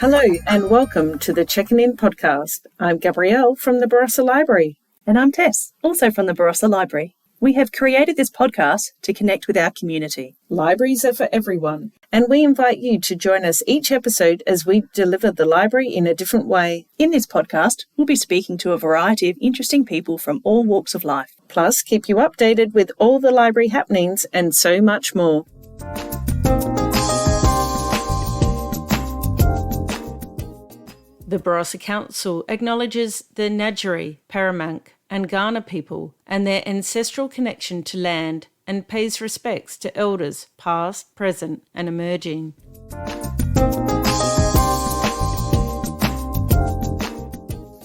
Hello and welcome to the Checking In podcast. I'm Gabrielle from the Barossa Library. And I'm Tess, also from the Barossa Library. We have created this podcast to connect with our community. Libraries are for everyone, and we invite you to join us each episode as we deliver the library in a different way. In this podcast, we'll be speaking to a variety of interesting people from all walks of life. Plus, keep you updated with all the library happenings and so much more. The Barossa Council acknowledges the Ngadjuri, Paramank and Kaurna people and their ancestral connection to land and pays respects to elders past, present and emerging.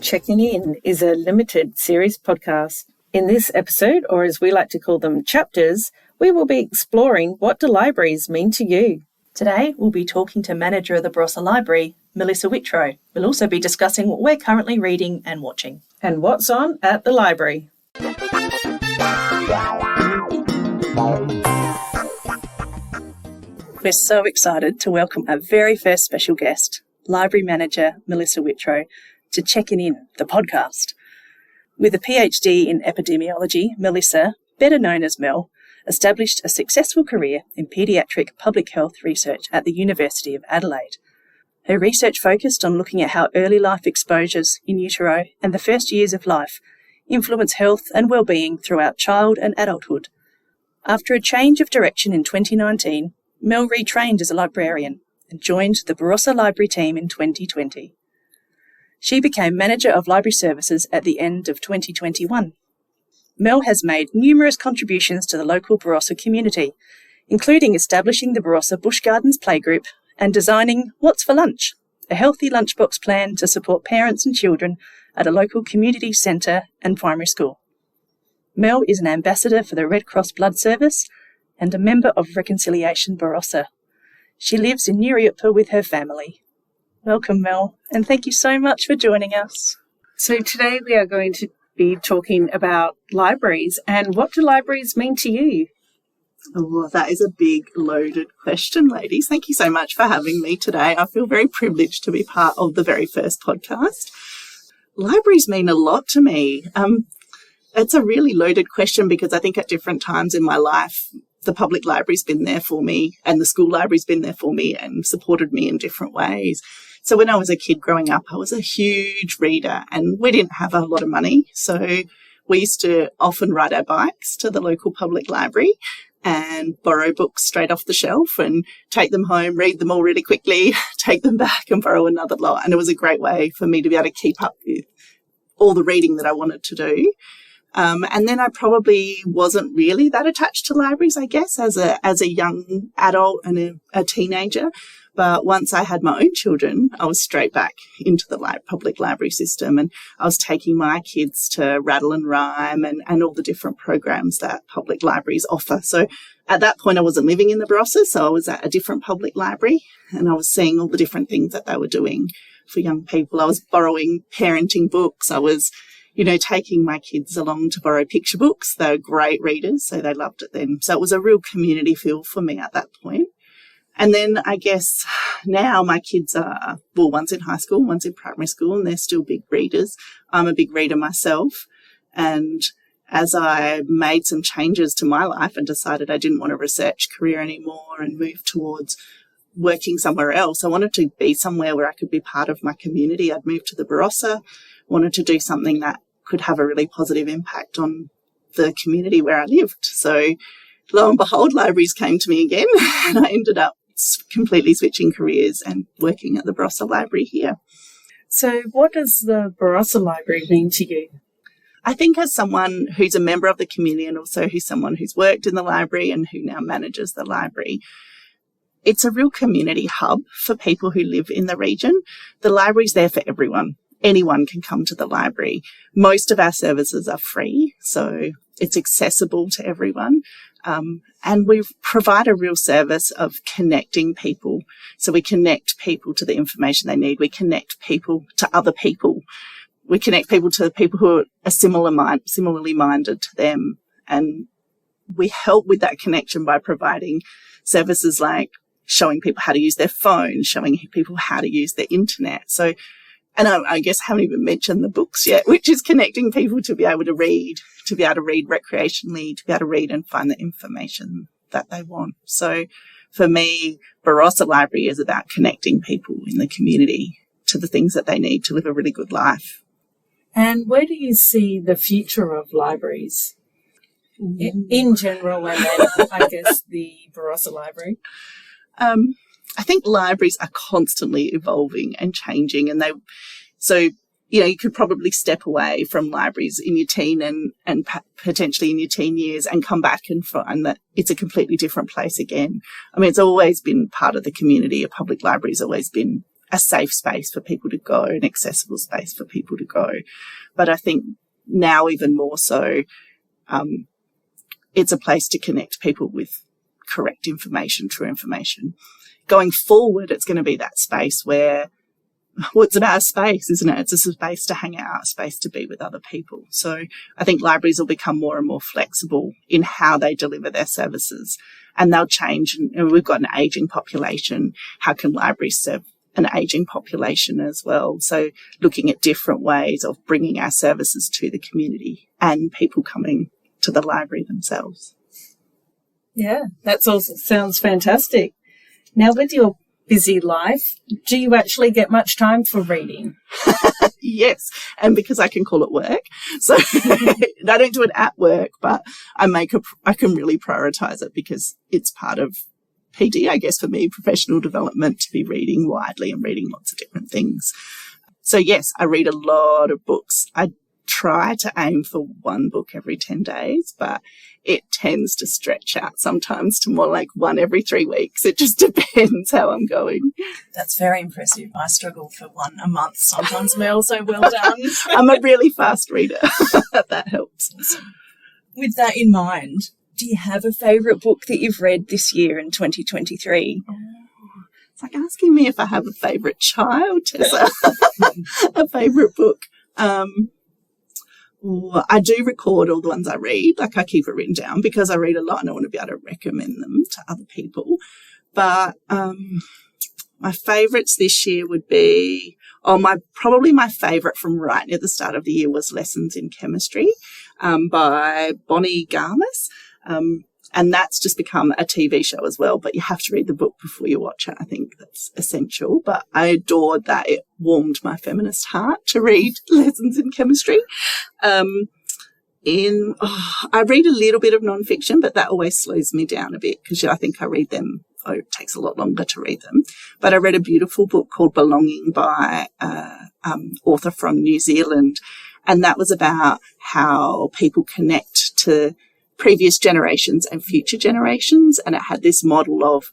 Checking In is a limited series podcast. In this episode, or as we like to call them, chapters, we will be exploring what do libraries mean to you. Today, we'll be talking to manager of the Barossa Library, Melissa Whitrow. We'll also be discussing what we're currently reading and watching. And what's on at the library. We're so excited to welcome our very first special guest, Library Manager Melissa Whitrow, to Checking In, the podcast. With a PhD in epidemiology, Melissa, better known as Mel, established a successful career in paediatric public health research at the University of Adelaide. Her research focused on looking at how early life exposures in utero and the first years of life influence health and well-being throughout child and adulthood. After a change of direction in 2019, Mel retrained as a librarian and joined the Barossa Library team in 2020. She became Manager of Library Services at the end of 2021. Mel has made numerous contributions to the local Barossa community, including establishing the Barossa Bush Gardens Playgroup and designing What's for Lunch, a healthy lunchbox plan to support parents and children at a local community centre and primary school. Mel is an ambassador for the Red Cross Blood Service and a member of Reconciliation Barossa. She lives in Nuriupa with her family. Welcome, Mel, and thank you so much for joining us. So today we are going to be talking about libraries, and what do libraries mean to you? Oh, that is a big, loaded question, ladies. Thank you so much for having me today. I feel very privileged to be part of the very first podcast. Libraries mean a lot to me. It's a really loaded question because I think at different times in my life, the public library's been there for me and the school library's been there for me and supported me in different ways. So when I was a kid growing up, I was a huge reader and we didn't have a lot of money. So we used to often ride our bikes to the local public library and borrow books straight off the shelf and take them home, read them all really quickly, take them back and borrow another lot. And it was a great way for me to be able to keep up with all the reading that I wanted to do. And then I probably wasn't really that attached to libraries, I guess, as a young adult and a teenager. But once I had my own children, I was straight back into the public library system, and I was taking my kids to Rattle and Rhyme and all the different programs that public libraries offer. So at that point, I wasn't living in the Barossa, so I was at a different public library, and I was seeing all the different things that they were doing for young people. I was borrowing parenting books. I was, taking my kids along to borrow picture books. They were great readers, so they loved it then. So it was a real community feel for me at that point. And then I guess now my kids are, one's in high school, one's in primary school, and they're still big readers. I'm a big reader myself. And as I made some changes to my life and decided I didn't want a research career anymore and move towards working somewhere else, I wanted to be somewhere where I could be part of my community. I'd moved to the Barossa, wanted to do something that could have a really positive impact on the community where I lived. So lo and behold, libraries came to me again, and I ended up completely switching careers and working at the Barossa Library here. So what does the Barossa Library mean to you? I think as someone who's a member of the community and also who's someone who's worked in the library and who now manages the library, it's a real community hub for people who live in the region. The library's there for everyone. Anyone can come to the library. Most of our services are free, so it's accessible to everyone. And we provide a real service of connecting people. So we connect people to the information they need. We connect people to other people. We connect people to people who are similarly minded to them. And we help with that connection by providing services like showing people how to use their phones, showing people how to use their internet. So, and I guess I haven't even mentioned the books yet, which is connecting people to be able to read recreationally, to be able to read and find the information that they want. So for me, Barossa Library is about connecting people in the community to the things that they need to live a really good life. And where do you see the future of libraries in general, and then I guess the Barossa Library? I think libraries are constantly evolving and changing, and you could probably step away from libraries in your teen and potentially in your teen years and come back and find that it's a completely different place again. I mean, it's always been part of the community. A public library has always been a safe space for people to go, an accessible space for people to go. But I think now even more so, it's a place to connect people with correct information, true information. Going forward, it's going to be that space where, well, it's about a space, isn't it? It's a space to hang out, a space to be with other people. So I think libraries will become more and more flexible in how they deliver their services, and they'll change. And we've got an ageing population. How can libraries serve an ageing population as well? So looking at different ways of bringing our services to the community and people coming to the library themselves. Yeah, that also sounds fantastic. Now, with your busy life, do you actually get much time for reading? Yes, and because I can call it work. So I don't do it at work, but I can really prioritise it because it's part of PD, I guess, for me, professional development, to be reading widely and reading lots of different things. So yes, I read a lot of books. I try to aim for one book every 10 days, but it tends to stretch out sometimes to more like one every 3 weeks. It just depends how I'm going. That's very impressive. I struggle for one a month sometimes, Mel, so well done. I'm a really fast reader. That helps. Awesome. With that in mind, do you have a favourite book that you've read this year in 2023? It's like asking me if I have a favourite child, Tessa. A favourite book. I do record all the ones I read. Like, I keep it written down because I read a lot and I want to be able to recommend them to other people. But my favourites this year would be, probably my favourite from right near the start of the year was Lessons in Chemistry by Bonnie Garmis. And that's just become a TV show as well, but you have to read the book before you watch it. I think that's essential. But I adored that. It warmed my feminist heart to read Lessons in Chemistry. I read a little bit of nonfiction, but that always slows me down a bit because I think I read them. It takes a lot longer to read them. But I read a beautiful book called Belonging by author from New Zealand. And that was about how people connect to previous generations and future generations. And it had this model of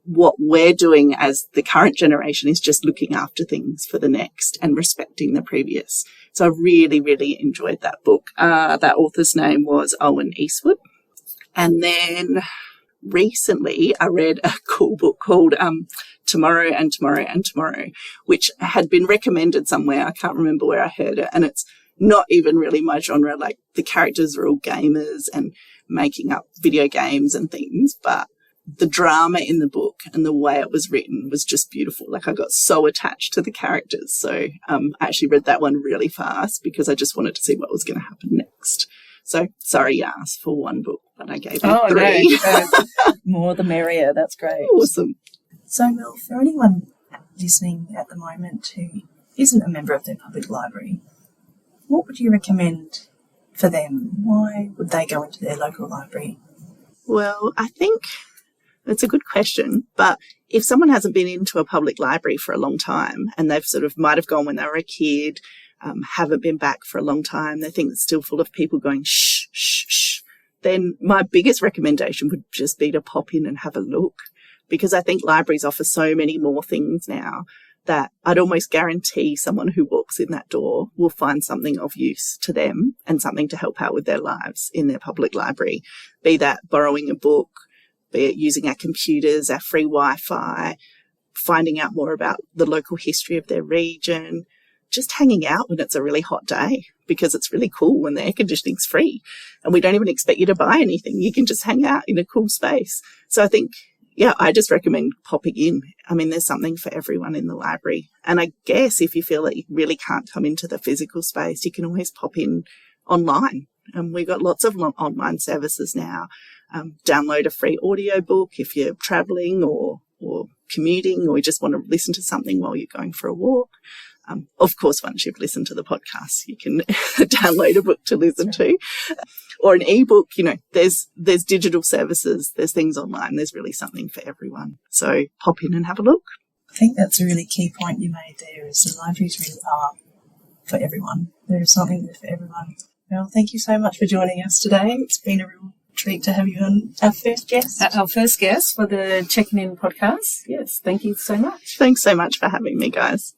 what we're doing as the current generation is just looking after things for the next and respecting the previous. So I really, really enjoyed that book. That author's name was Owen Eastwood. And then recently I read a cool book called Tomorrow and Tomorrow and Tomorrow, which had been recommended somewhere. I can't remember where I heard it. And it's not even really my genre. Like, the characters are all gamers and making up video games and things, but the drama in the book and the way it was written was just beautiful. Like, I got so attached to the characters. So I actually read that one really fast because I just wanted to see what was going to happen next. So sorry you asked for one book, but I gave you 3. No. More the merrier. That's great. Awesome. So, Mel, for anyone listening at the moment who isn't a member of their public library, what would you recommend for them? Why would they go into their local library? Well, I think that's a good question. But if someone hasn't been into a public library for a long time and they've might have gone when they were a kid, haven't been back for a long time, they think it's still full of people going shh, shh, shh, then my biggest recommendation would just be to pop in and have a look, because I think libraries offer so many more things now that I'd almost guarantee someone who walks in that door will find something of use to them and something to help out with their lives in their public library, be that borrowing a book, be it using our computers, our free Wi-Fi, finding out more about the local history of their region, just hanging out when it's a really hot day, because it's really cool when the air conditioning's free and we don't even expect you to buy anything. You can just hang out in a cool space. So I think, yeah, I just recommend popping in. I mean, there's something for everyone in the library. And I guess if you feel that you really can't come into the physical space, you can always pop in online. And we've got lots of online services now. Download a free audiobook if you're traveling or commuting, or you just want to listen to something while you're going for a walk. Of course, once you've listened to the podcast, you can download a book to listen to, or an ebook. You know, there's digital services, there's things online. There's really something for everyone. So pop in and have a look. I think that's a really key point you made there, is the libraries really are for everyone. There is something there for everyone. Well, thank you so much for joining us today. It's been a real treat to have you on, our first guest. Our first guest for the Checking In podcast. Yes, thank you so much. Thanks so much for having me, guys.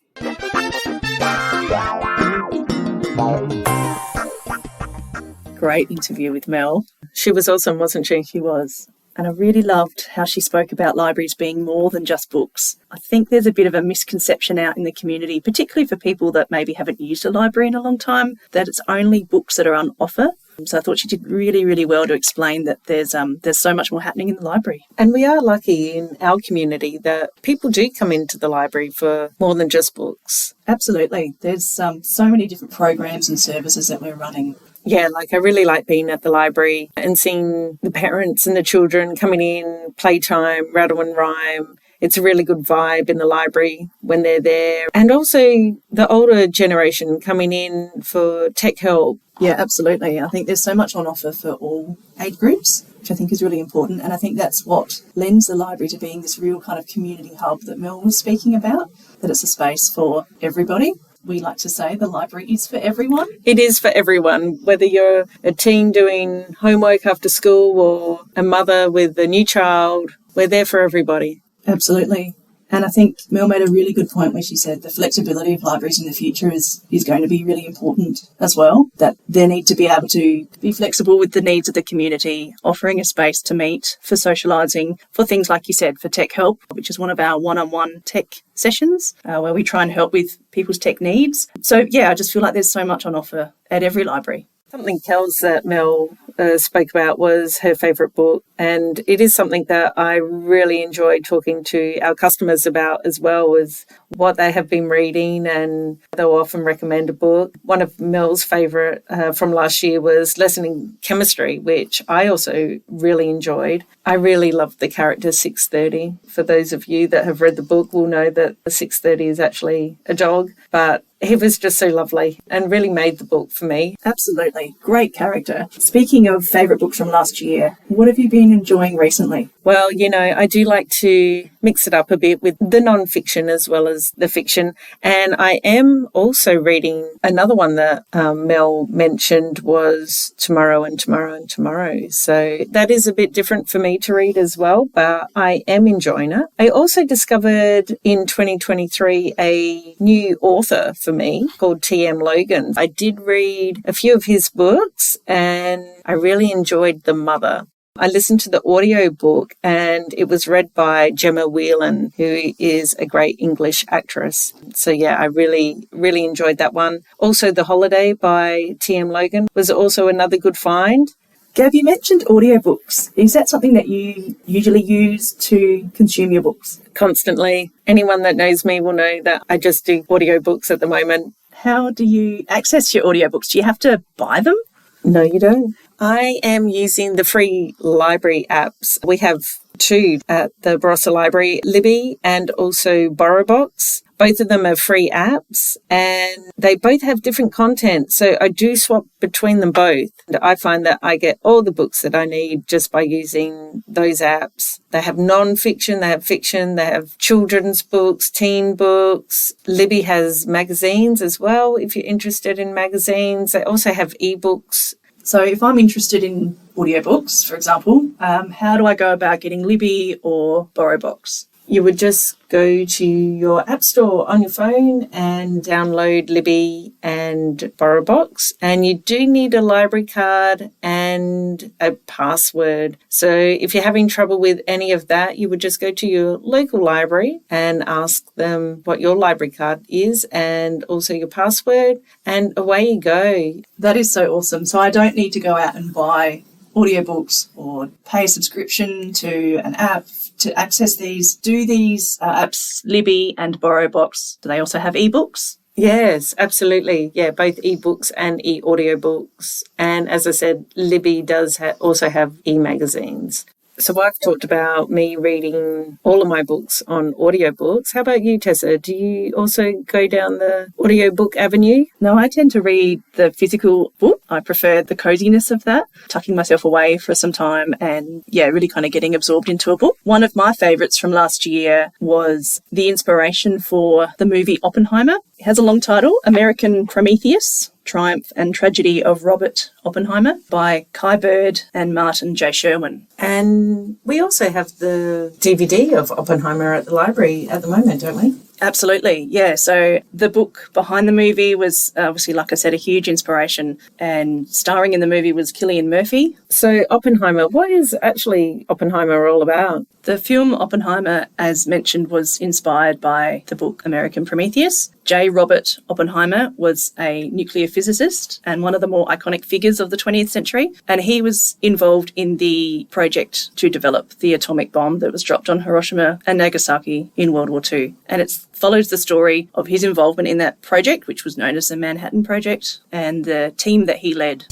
Great interview with Mel. She was awesome, wasn't she? She was. And I really loved how she spoke about libraries being more than just books. I think there's a bit of a misconception out in the community, particularly for people that maybe haven't used a library in a long time, that it's only books that are on offer. So I thought she did really, really well to explain that there's so much more happening in the library. And we are lucky in our community that people do come into the library for more than just books. Absolutely. There's so many different programs and services that we're running. Yeah, like I really like being at the library and seeing the parents and the children coming in, playtime, rattle and rhyme. It's a really good vibe in the library when they're there. And also the older generation coming in for tech help. Yeah, absolutely. I think there's so much on offer for all age groups, which I think is really important. And I think that's what lends the library to being this real kind of community hub that Mel was speaking about, that it's a space for everybody. We like to say the library is for everyone. It is for everyone, whether you're a teen doing homework after school or a mother with a new child. We're there for everybody. Absolutely. And I think Mel made a really good point where she said the flexibility of libraries in the future is going to be really important as well, that they need to be able to be flexible with the needs of the community, offering a space to meet for socialising, for things like you said, for tech help, which is one of our one-on-one tech sessions where we try and help with people's tech needs. So, yeah, I just feel like there's so much on offer at every library. Something else that Mel spoke about was her favourite book, and it is something that I really enjoy talking to our customers about as well, is what they have been reading, and they'll often recommend a book. One of Mel's favourite from last year was Lesson in Chemistry, which I also really enjoyed. I really loved the character 630. For those of you that have read the book will know that the 630 is actually a dog, but he was just so lovely and really made the book for me. Absolutely. Great character. Speaking of favourite books from last year, what have you been enjoying recently? Well, you know, I do like to mix it up a bit with the non-fiction as well as the fiction. And I am also reading another one that Mel mentioned was Tomorrow and Tomorrow and Tomorrow. So that is a bit different for me to read as well, but I am enjoying it. I also discovered in 2023 a new author for me called T.M. Logan. I did read a few of his books and I really enjoyed The Mother. I listened to the audio book and it was read by Gemma Whelan, who is a great English actress. So yeah, I really, really enjoyed that one. Also, The Holiday by T.M. Logan was also another good find. Gav, you mentioned audiobooks. Is that something that you usually use to consume your books? Constantly. Anyone that knows me will know that I just do audiobooks at the moment. How do you access your audiobooks? Do you have to buy them? No, you don't. I am using the free library apps. We have two at the Barossa Library, Libby and also BorrowBox. Both of them are free apps and they both have different content. So I do swap between them both. And I find that I get all the books that I need just by using those apps. They have non-fiction, they have fiction, they have children's books, teen books. Libby has magazines as well, if you're interested in magazines. They also have ebooks. So if I'm interested in audiobooks, for example, how do I go about getting Libby or BorrowBox? You would just go to your app store on your phone and download Libby and BorrowBox. And you do need a library card and a password. So if you're having trouble with any of that, you would just go to your local library and ask them what your library card is and also your password, and away you go. That is so awesome. So I don't need to go out and buy audiobooks or pay a subscription to an app to access these. Do these apps, Libby and BorrowBox, do they also have ebooks? Yes, absolutely. Yeah, both ebooks and e-audiobooks. And as I said, Libby does also have e-magazines. So I've talked about me reading all of my books on audiobooks. How about you, Tessa? Do you also go down the audiobook avenue? No, I tend to read the physical book. I prefer the coziness of that, tucking myself away for some time and, really kind of getting absorbed into a book. One of my favourites from last year was the inspiration for the movie Oppenheimer. It has a long title, American Prometheus, Triumph and Tragedy of Robert Oppenheimer by Kai Bird and Martin J. Sherwin. And we also have the DVD of Oppenheimer at the library at the moment, don't we? Absolutely, yeah. So the book behind the movie was obviously, like I said, a huge inspiration, and starring in the movie was Cillian Murphy. So Oppenheimer, what is actually Oppenheimer all about? The film Oppenheimer, as mentioned, was inspired by the book American Prometheus. J. Robert Oppenheimer was a nuclear physicist and one of the more iconic figures of the 20th century, and he was involved in the project to develop the atomic bomb that was dropped on Hiroshima and Nagasaki in World War II. And it follows the story of his involvement in that project, which was known as the Manhattan Project, and the team that he led.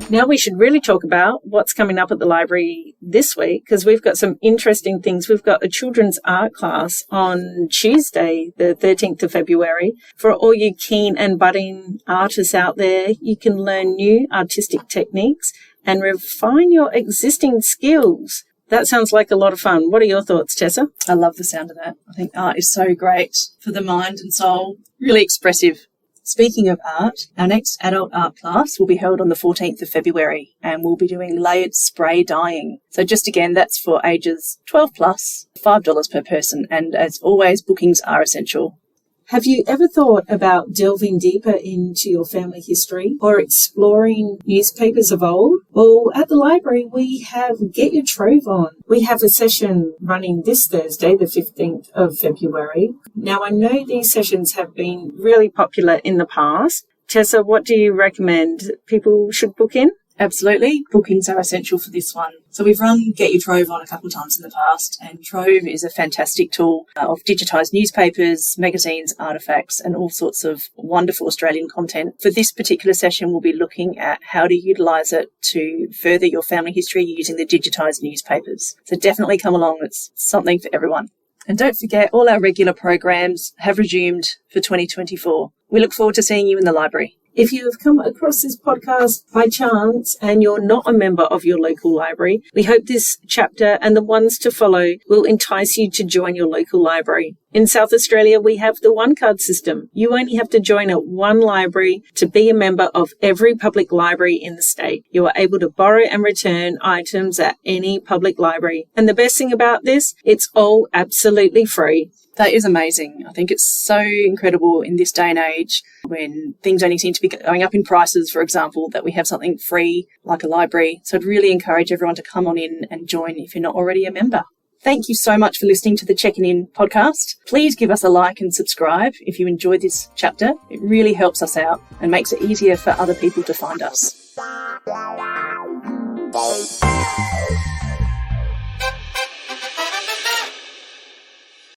Now we should really talk about what's coming up at the library this week, because we've got some interesting things. We've got a children's art class on Tuesday, the 13th of February. For all you keen and budding artists out there, you can learn new artistic techniques and refine your existing skills. That sounds like a lot of fun. What are your thoughts, Tessa? I love the sound of that. I think art is so great for the mind and soul, really expressive. Speaking of art, our next adult art class will be held on the 14th of February and we'll be doing layered spray dyeing. So just again, that's for ages 12 plus, $5 per person, and as always, bookings are essential. Have you ever thought about delving deeper into your family history or exploring newspapers of old? Well, at the library, we have Get Your Trove On. We have a session running this Thursday, the 15th of February. Now, I know these sessions have been really popular in the past. Tessa, what do you recommend people should book in? Absolutely. Bookings are essential for this one. So we've run Get Your Trove On a couple of times in the past, and Trove is a fantastic tool of digitised newspapers, magazines, artefacts, and all sorts of wonderful Australian content. For this particular session, we'll be looking at how to utilise it to further your family history using the digitised newspapers. So definitely come along. It's something for everyone. And don't forget, all our regular programs have resumed for 2024. We look forward to seeing you in the library. If you have come across this podcast by chance and you're not a member of your local library, we hope this chapter and the ones to follow will entice you to join your local library. In South Australia, we have the one card system. You only have to join at one library to be a member of every public library in the state. You are able to borrow and return items at any public library. And the best thing about this, it's all absolutely free. That is amazing. I think it's so incredible in this day and age when things only seem to be going up in prices, for example, that we have something free like a library. So I'd really encourage everyone to come on in and join if you're not already a member. Thank you so much for listening to the Checking In podcast. Please give us a like and subscribe if you enjoyed this chapter. It really helps us out and makes it easier for other people to find us.